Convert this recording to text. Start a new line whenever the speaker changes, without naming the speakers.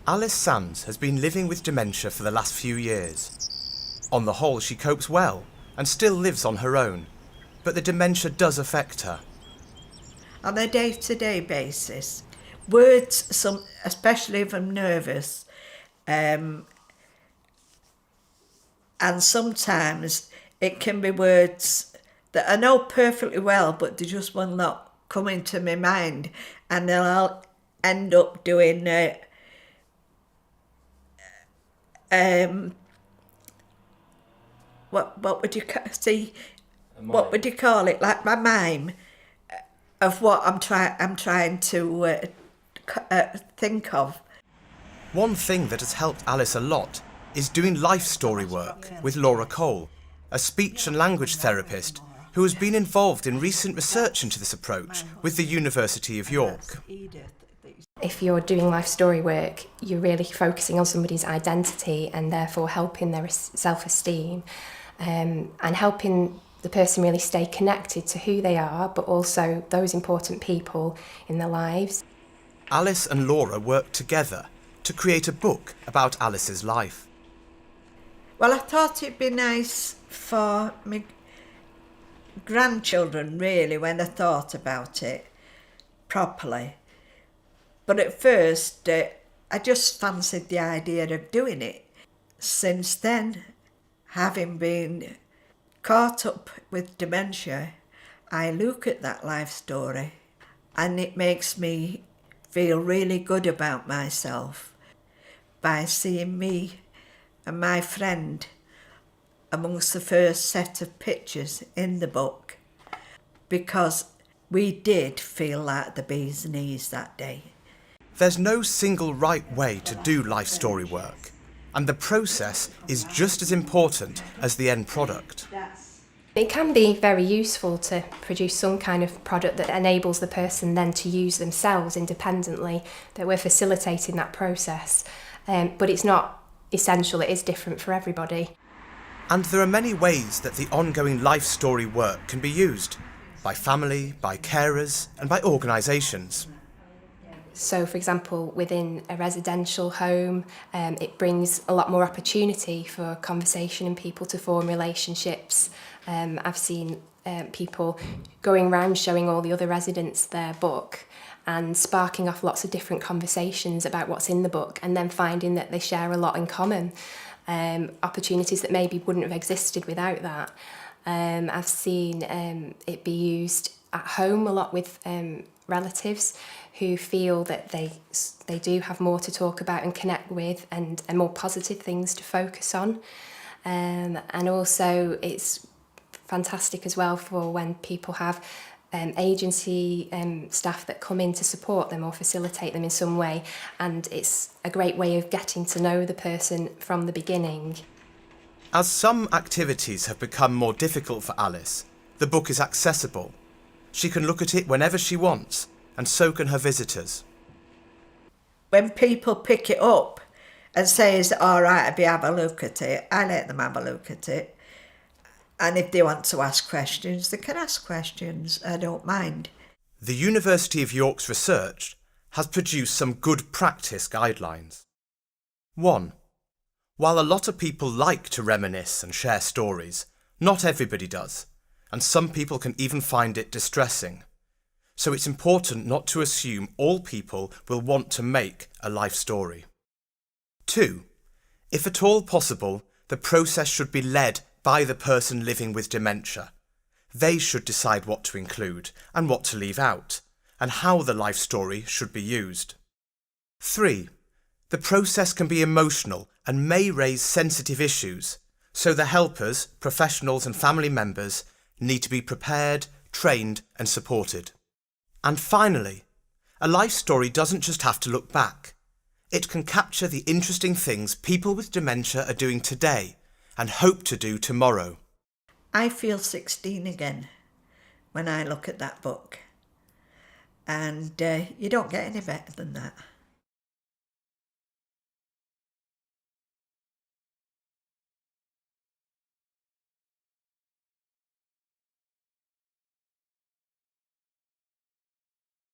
Alice Sands has been living with dementia for the last few years. On the whole, she copes well and still lives on her own, but the dementia does affect her.
On a day-to-day basis, words, especially if I'm nervous, and sometimes it can be words that I know perfectly well, but they just will not come into my mind, and then I'll end up doing what would you see? What would you call it? Like my mime of what I'm trying to think of.
One thing that has helped Alice a lot is doing life story work with Laura Cole, a speech and language therapist who has been involved in recent research into this approach with the University of York.
If you're doing life story work, you're really focusing on somebody's identity and therefore helping their self-esteem, and helping the person really stay connected to who they are, but also those important people in their lives.
Alice and Laura worked together to create a book about Alice's life.
Well, I thought it'd be nice for my grandchildren, really, when I thought about it properly. But at first, I just fancied the idea of doing it. Since then, having been caught up with dementia, I look at that life story and it makes me feel really good about myself by seeing me and my friend amongst the first set of pictures in the book, because we did feel like the bee's knees that day.
There's no single right way to do life story work, and the process is just as important as the end product.
It can be very useful to produce some kind of product that enables the person then to use themselves independently, that we're facilitating that process. But it's not essential, it is different for everybody.
And there are many ways that the ongoing life story work can be used, by family, by carers, and by organisations.
So, for example, within a residential home, it brings a lot more opportunity for conversation and people to form relationships. I've seen people going around showing all the other residents their book and sparking off lots of different conversations about what's in the book, and then finding that they share a lot in common, opportunities that maybe wouldn't have existed without that. I've seen it be used at home a lot with relatives who feel that they do have more to talk about and connect with, and more positive things to focus on. And also it's fantastic as well for when people have agency staff that come in to support them or facilitate them in some way, and it's a great way of getting to know the person from the beginning.
As some activities have become more difficult for Alice, the book is accessible. She can look at it whenever she wants, and so can her visitors.
When people pick it up and say, is it all right if you have a look at it, I let them have a look at it. And if they want to ask questions, they can ask questions. I don't mind.
The University of York's research has produced some good practice guidelines. 1. While a lot of people like to reminisce and share stories, not everybody does, and some people can even find it distressing. So it's important not to assume all people will want to make a life story. 2. If at all possible, the process should be led by the person living with dementia. They should decide what to include and what to leave out, and how the life story should be used. 3. The process can be emotional and may raise sensitive issues, so the helpers, professionals and family members need to be prepared, trained and supported. And finally, a life story doesn't just have to look back. It can capture the interesting things people with dementia are doing today and hope to do tomorrow.
I feel 16 again when I look at that book, and you don't get any better than that.